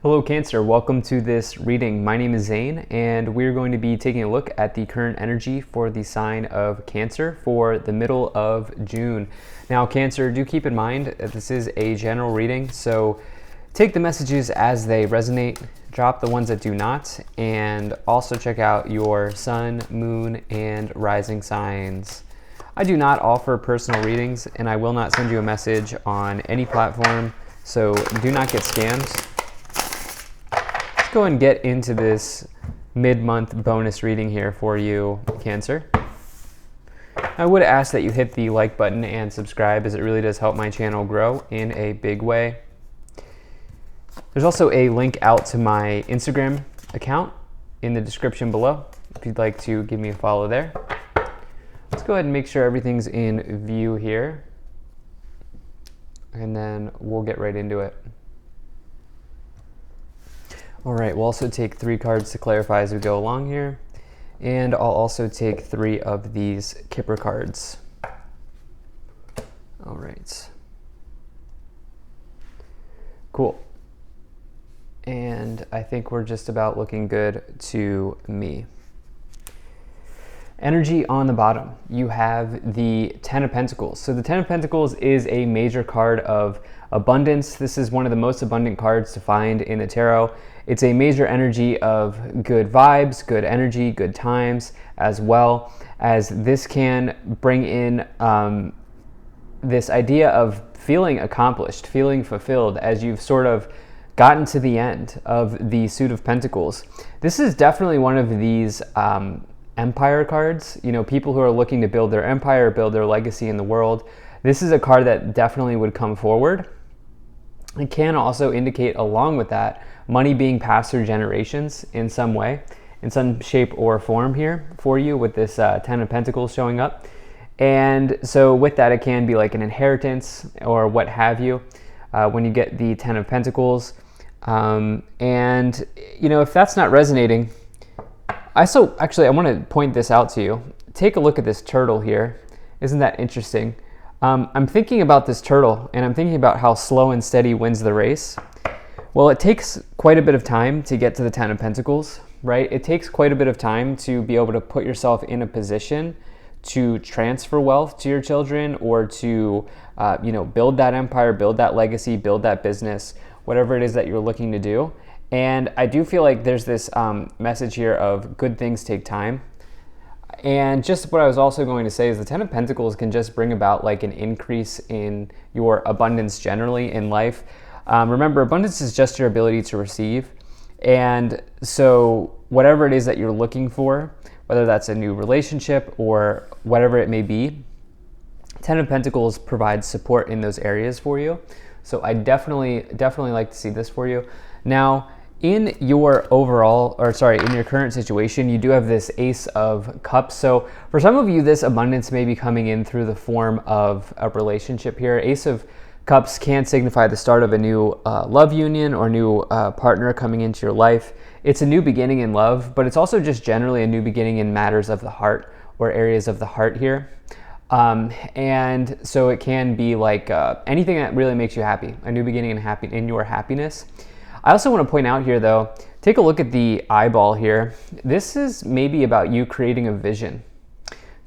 Hello Cancer, welcome to this reading. My name is Zane and we're going to be taking a look at the current energy for the sign of Cancer for the middle of June. Now Cancer, do keep in mind that this is a general reading, so take the messages as they resonate, drop the ones that do not, and also check out your sun, moon, and rising signs. I do not offer personal readings and I will not send you a message on any platform, so do not get scammed. Go and get into this mid-month bonus reading here for you, Cancer. I would ask that you hit the like button and subscribe, as it really does help my channel grow in a big way. There's also a link out to my Instagram account in the description below if you'd like to give me a follow there. Let's go ahead and make sure everything's in view here, and then we'll get right into it. All right, we'll also take 3 cards to clarify as we go along here. And I'll also take 3 of these Kipper cards. All right. Cool. And I think we're just about looking good to me. Energy on the bottom, you have the 10 of Pentacles. So the 10 of Pentacles is a major card of abundance. This is one of the most abundant cards to find in the tarot. It's a major energy of good vibes, good energy, good times, as well as this can bring in this idea of feeling accomplished, feeling fulfilled as you've sort of gotten to the end of the suit of Pentacles. This is definitely one of these empire cards, you know, people who are looking to build their empire, build their legacy in the world. This is a card that definitely would come forward. It can also indicate, along with that, money being passed through generations in some way, in some shape or form here for you with this 10 of Pentacles showing up. And so with that, it can be like an inheritance or what have you when you get the 10 of Pentacles. And, you know, if that's not resonating, I want to point this out to you. Take a look at this turtle here. Isn't that interesting? I'm thinking about this turtle and I'm thinking about how slow and steady wins the race. Well, it takes quite a bit of time to get to the 10 of Pentacles, right? It takes quite a bit of time to be able to put yourself in a position to transfer wealth to your children or to, you know, build that empire, build that legacy, build that business, whatever it is that you're looking to do. And I do feel like there's this message here of good things take time. And just what I was also going to say is the 10 of Pentacles can just bring about like an increase in your abundance generally in life. Remember, abundance is just your ability to receive. And so whatever it is that you're looking for, whether that's a new relationship or whatever it may be, 10 of Pentacles provides support in those areas for you. So I definitely like to see this for you. Now, in your in your current situation, you do have this Ace of Cups. So for some of you, this abundance may be coming in through the form of a relationship here. Ace of Cups can signify the start of a new love union or new partner coming into your life. It's a new beginning in love, but it's also just generally a new beginning in matters of the heart or areas of the heart here. And so it can be like anything that really makes you happy, a new beginning in your happiness. I also want to point out here though, take a look at the eyeball here. This is maybe about you creating a vision.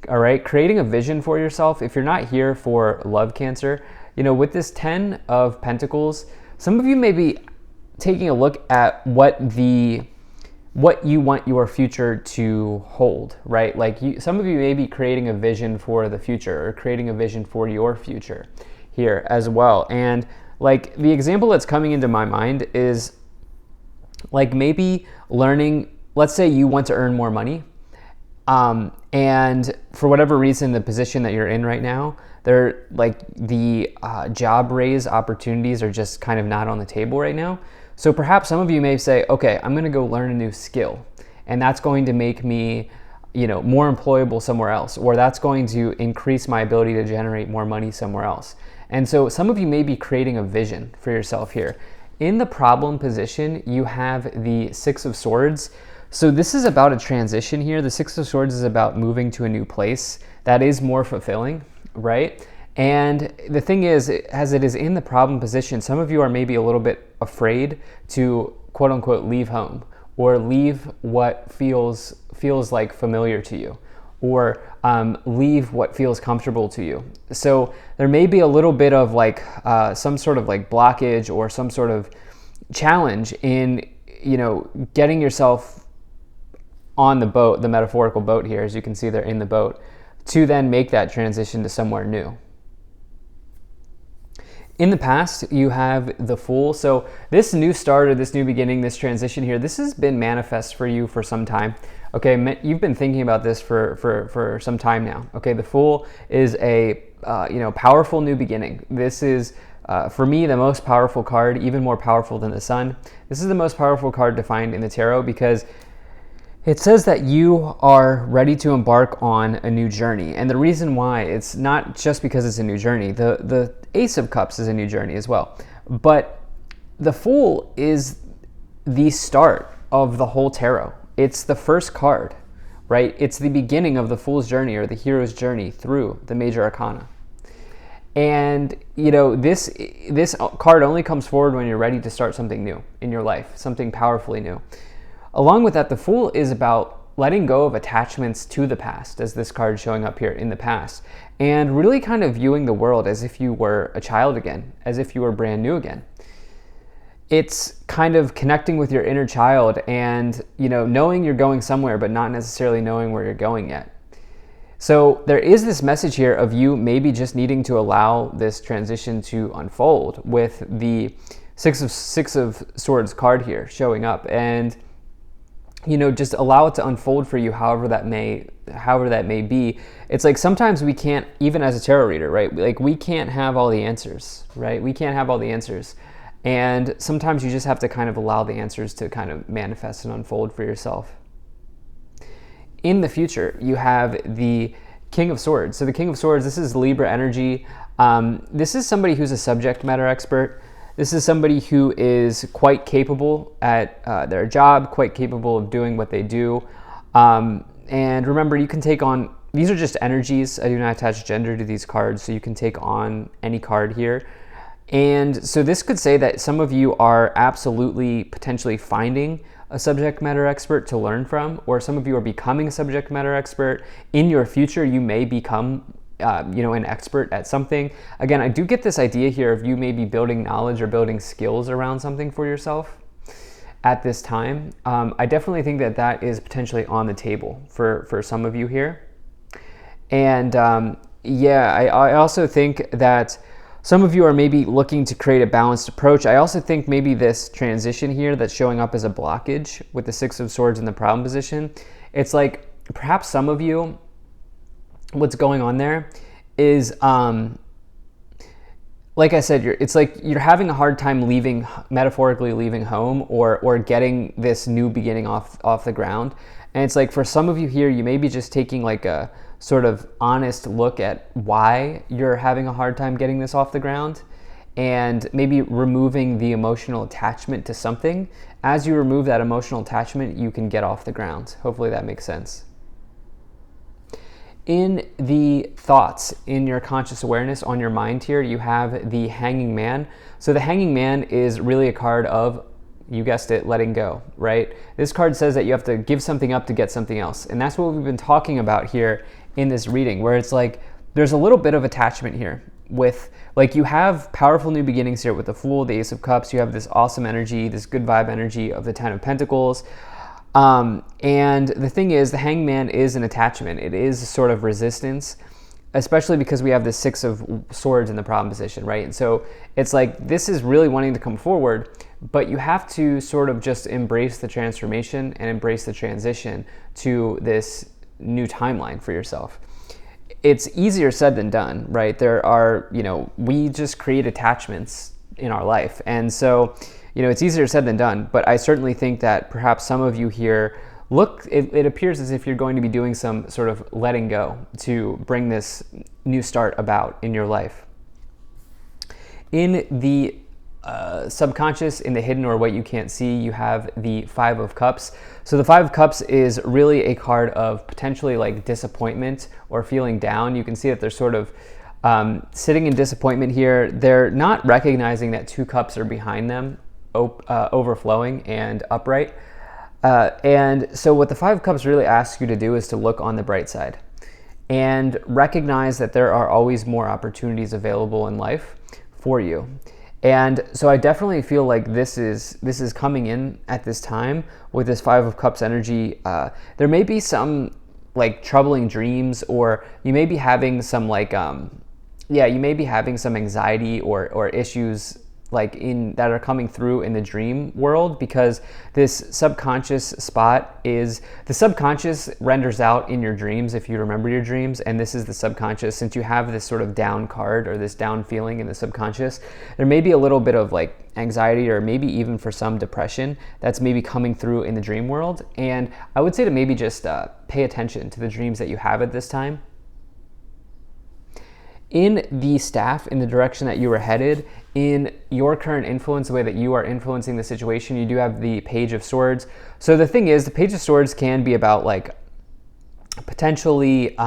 All right, creating a vision for yourself. If you're not here for love, Cancer, you know, with this 10 of Pentacles, some of you may be taking a look at what you want your future to hold, right? Like some of you may be creating a vision for the future or creating a vision for your future here as well. And like the example that's coming into my mind is like maybe learning, let's say you want to earn more money. And for whatever reason, the position that you're in right now, they're like the job raise opportunities are just kind of not on the table right now. So perhaps some of you may say, okay, I'm going to go learn a new skill and that's going to make me, you know, more employable somewhere else, or that's going to increase my ability to generate more money somewhere else. And so some of you may be creating a vision for yourself here. In the problem position, you have the 6 of Swords. So this is about a transition here. The 6 of Swords is about moving to a new place that is more fulfilling, right? And the thing is, as it is in the problem position, some of you are maybe a little bit afraid to quote unquote leave home, or leave what feels like familiar to you, or leave what feels comfortable to you. So there may be a little bit of like some sort of like blockage or some sort of challenge in, you know, getting yourself on the boat, the metaphorical boat here, as you can see they're in the boat, to then make that transition to somewhere new. In the past, you have the Fool. So this new start, or this new beginning, this transition here, this has been manifest for you for some time. Okay, you've been thinking about this for some time now. Okay, the Fool is a powerful new beginning. This is for me the most powerful card, even more powerful than the Sun. This is the most powerful card to find in the tarot because it says that you are ready to embark on a new journey. And the reason why, it's not just because it's a new journey. The Ace of Cups is a new journey as well. But the Fool is the start of the whole tarot. It's the first card, right? It's the beginning of the Fool's journey, or the hero's journey through the major arcana. And, you know, this card only comes forward when you're ready to start something new in your life, something powerfully new. Along with that, the Fool is about letting go of attachments to the past, as this card showing up here in the past, and really kind of viewing the world as if you were a child again, as if you were brand new again. It's kind of connecting with your inner child and, you know, knowing you're going somewhere, but not necessarily knowing where you're going yet. So there is this message here of you maybe just needing to allow this transition to unfold with the Six of Swords card here showing up, and, you know, just allow it to unfold for you however that may be. It's like sometimes we can't, even as a tarot reader, right? Like we can't have all the answers, right? We can't have all the answers. And sometimes you just have to kind of allow the answers to kind of manifest and unfold for yourself. In the future, you have the King of Swords. So the King of Swords, this is Libra energy. This is somebody who's a subject matter expert. This is somebody who is quite capable at their job, quite capable of doing what they do. And remember, you can take on, these are just energies. I do not attach gender to these cards, so you can take on any card here. And so this could say that some of you are absolutely potentially finding a subject matter expert to learn from, or some of you are becoming a subject matter expert. In your future, you may become an expert at something. Again, I do get this idea here of you maybe building knowledge or building skills around something for yourself at this time. I definitely think that that is potentially on the table for some of you here. And I also think that some of you are maybe looking to create a balanced approach. I also think maybe this transition here that's showing up as a blockage with the Six of Swords in the problem position, it's like perhaps some of you, what's going on there is, like I said, it's like you're having a hard time metaphorically leaving home, or getting this new beginning off the ground. And it's like for some of you here, you may be just taking like a sort of honest look at why you're having a hard time getting this off the ground, and maybe removing the emotional attachment to something. As you remove that emotional attachment, you can get off the ground. Hopefully that makes sense. In the thoughts, in your conscious awareness on your mind here, you have the Hanging Man. So the Hanging Man is really a card of, you guessed it, letting go, right? This card says that you have to give something up to get something else. And that's what we've been talking about here in this reading, where it's like there's a little bit of attachment here with, like, you have powerful new beginnings here with the Fool, the Ace of Cups. You have this awesome energy, this good vibe energy of the Ten of Pentacles. And the thing is, the Hanged Man is an attachment. It is a sort of resistance, especially because we have the Six of Swords in the problem position, right? And so it's like this is really wanting to come forward, but you have to sort of just embrace the transformation and embrace the transition to this new timeline for yourself. It's easier said than done, right? There are, we just create attachments in our life. And so, it's easier said than done, but I certainly think that perhaps some of you here, it appears as if you're going to be doing some sort of letting go to bring this new start about in your life. In the subconscious, in the hidden or what you can't see, you have the Five of Cups. So the Five of Cups is really a card of potentially like disappointment or feeling down. You can see that they're sort of sitting in disappointment here. They're not recognizing that two cups are behind them overflowing and upright. And so what the Five of Cups really asks you to do is to look on the bright side and recognize that there are always more opportunities available in life for you. And so I definitely feel like this is coming in at this time with this Five of Cups energy. There may be some like troubling dreams, or you may be having some like you may be having some anxiety or issues like that are coming through in the dream world, because this subconscious spot is, the subconscious renders out in your dreams if you remember your dreams, and this is the subconscious. Since you have this sort of down card or this down feeling in the subconscious, there may be a little bit of like anxiety, or maybe even for some depression that's maybe coming through in the dream world. And I would say to maybe just pay attention to the dreams that you have at this time. In the staff, in the direction that you were headed, in your current influence, the way that you are influencing the situation, you do have the Page of Swords. So the thing is, the Page of Swords can be about like potentially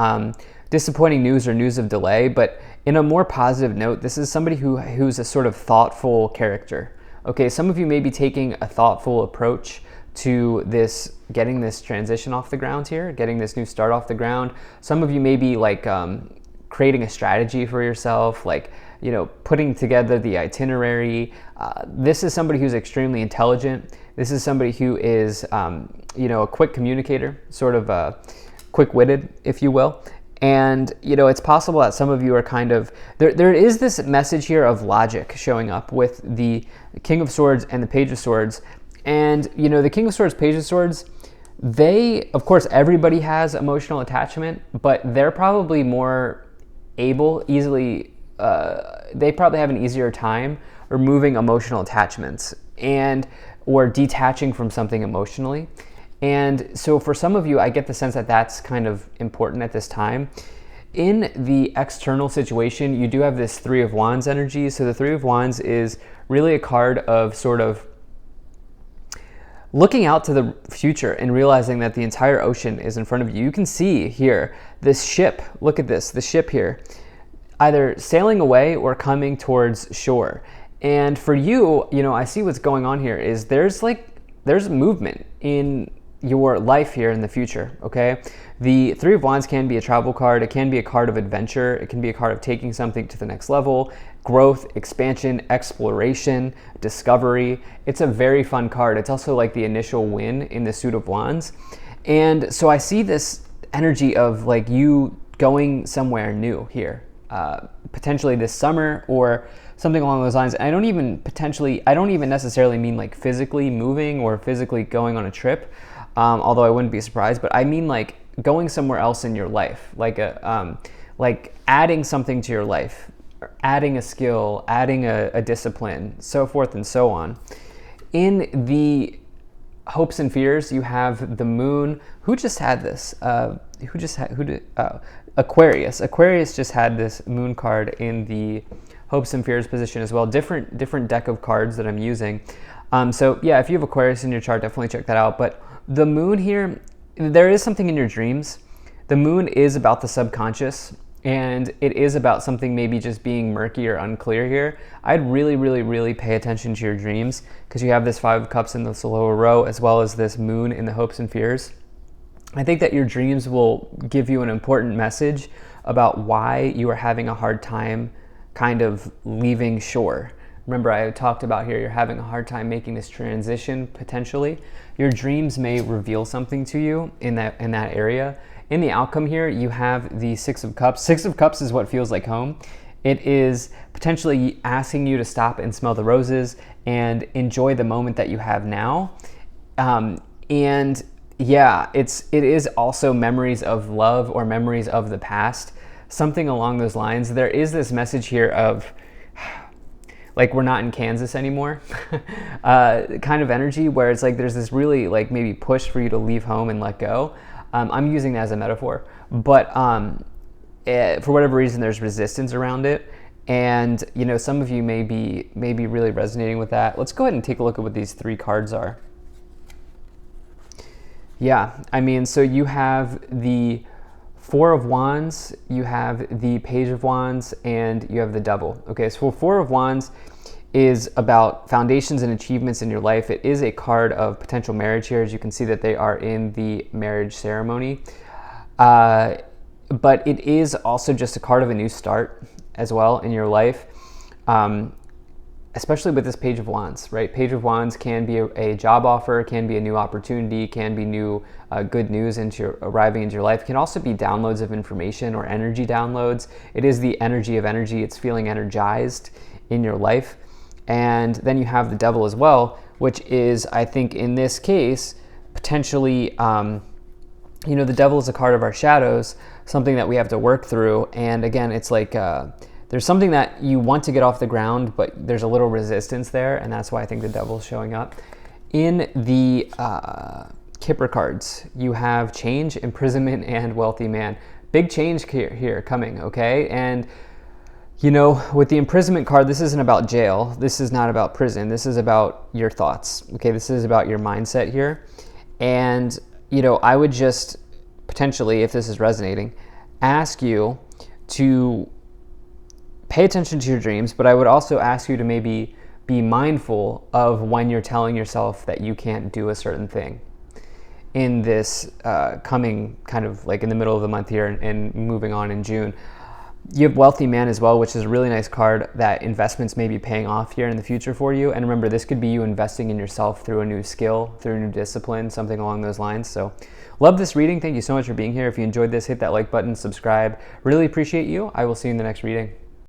disappointing news or news of delay, but in a more positive note, this is somebody who's a sort of thoughtful character. Okay, some of you may be taking a thoughtful approach to this, getting this transition off the ground here, getting this new start off the ground. Some of you may be like creating a strategy for yourself, like, you know, putting together the itinerary. This is somebody who's extremely intelligent. This is somebody who is, you know, a quick communicator, sort of quick-witted, if you will. And, you know, it's possible that some of you are kind of, there is this message here of logic showing up with the King of Swords and the Page of Swords. And, you know, the King of Swords, Page of Swords, they, of course, everybody has emotional attachment, but they're probably more easily, they probably have an easier time removing emotional attachments or detaching from something emotionally. And so for some of you, I get the sense that that's kind of important at this time. In the external situation, you do have this Three of Wands energy. So the Three of Wands is really a card of sort of looking out to the future and realizing that the entire ocean is in front of you. You can see here this ship, look at this, the ship here, either sailing away or coming towards shore. And for you, you know, I see what's going on here is there's movement in your life here in the future, okay? The Three of Wands can be a travel card. It can be a card of adventure. It can be a card of taking something to the next level, growth, expansion, exploration, discovery. It's a very fun card. It's also like the initial win in the Suit of Wands. And so I see this energy of like you going somewhere new here, potentially this summer or something along those lines. I don't even necessarily mean like physically moving or physically going on a trip, although I wouldn't be surprised, but I mean like going somewhere else in your life, like adding something to your life, adding a skill, adding a discipline, so forth and so on. In the hopes and fears, you have the moon. Who just had this? Aquarius. Aquarius just had this moon card in the hopes and fears position as well. Different deck of cards that I'm using. So yeah, if you have Aquarius in your chart, definitely check that out. But the moon here, there is something in your dreams. The moon is about the subconscious, and it is about something maybe just being murky or unclear here. I'd really, really, really pay attention to your dreams, because you have this Five of Cups in this lower row, as well as this moon in the hopes and fears. I think that your dreams will give you an important message about why you are having a hard time kind of leaving shore. Remember, I talked about here, you're having a hard time making this transition potentially. Your dreams may reveal something to you in that area. In the outcome here, you have the Six of Cups. Six of Cups is what feels like home. It is potentially asking you to stop and smell the roses and enjoy the moment that you have now. And yeah, it is also memories of love or memories of the past, something along those lines. There is this message here of like we're not in Kansas anymore kind of energy, where it's like there's this really like maybe push for you to leave home and let go. I'm using that as a metaphor, but for whatever reason, there's resistance around it. And, you know, some of you may be really resonating with that. Let's go ahead and take a look at what these three cards are. Yeah, I mean, so you have the Four of Wands, you have the Page of Wands, and you have the Double. Okay, so Four of Wands is about foundations and achievements in your life. It is a card of potential marriage here, as you can see that they are in the marriage ceremony. But it is also just a card of a new start as well in your life, especially with this Page of Wands, right? Page of Wands can be a job offer, can be a new opportunity, can be new good news arriving into your life. It can also be downloads of information or energy downloads. It is the energy of energy. It's feeling energized in your life. And then you have the Devil as well, which is, I think in this case, potentially, the Devil is a card of our shadows, something that we have to work through. And again, it's like there's something that you want to get off the ground, but there's a little resistance there, and that's why I think the Devil's showing up. In the Kipper cards, you have change, imprisonment, and wealthy man. Big change here coming, okay? And with the imprisonment card, this isn't about jail. This is not about prison. This is about your thoughts, okay? This is about your mindset here. And, I would just potentially, if this is resonating, ask you to pay attention to your dreams, but I would also ask you to maybe be mindful of when you're telling yourself that you can't do a certain thing in this coming kind of like in the middle of the month here and moving on in June. You have Wealthy Man as well, which is a really nice card that investments may be paying off here in the future for you. And remember, this could be you investing in yourself through a new skill, through a new discipline, something along those lines. So love this reading. Thank you so much for being here. If you enjoyed this, hit that like button, subscribe. Really appreciate you. I will see you in the next reading.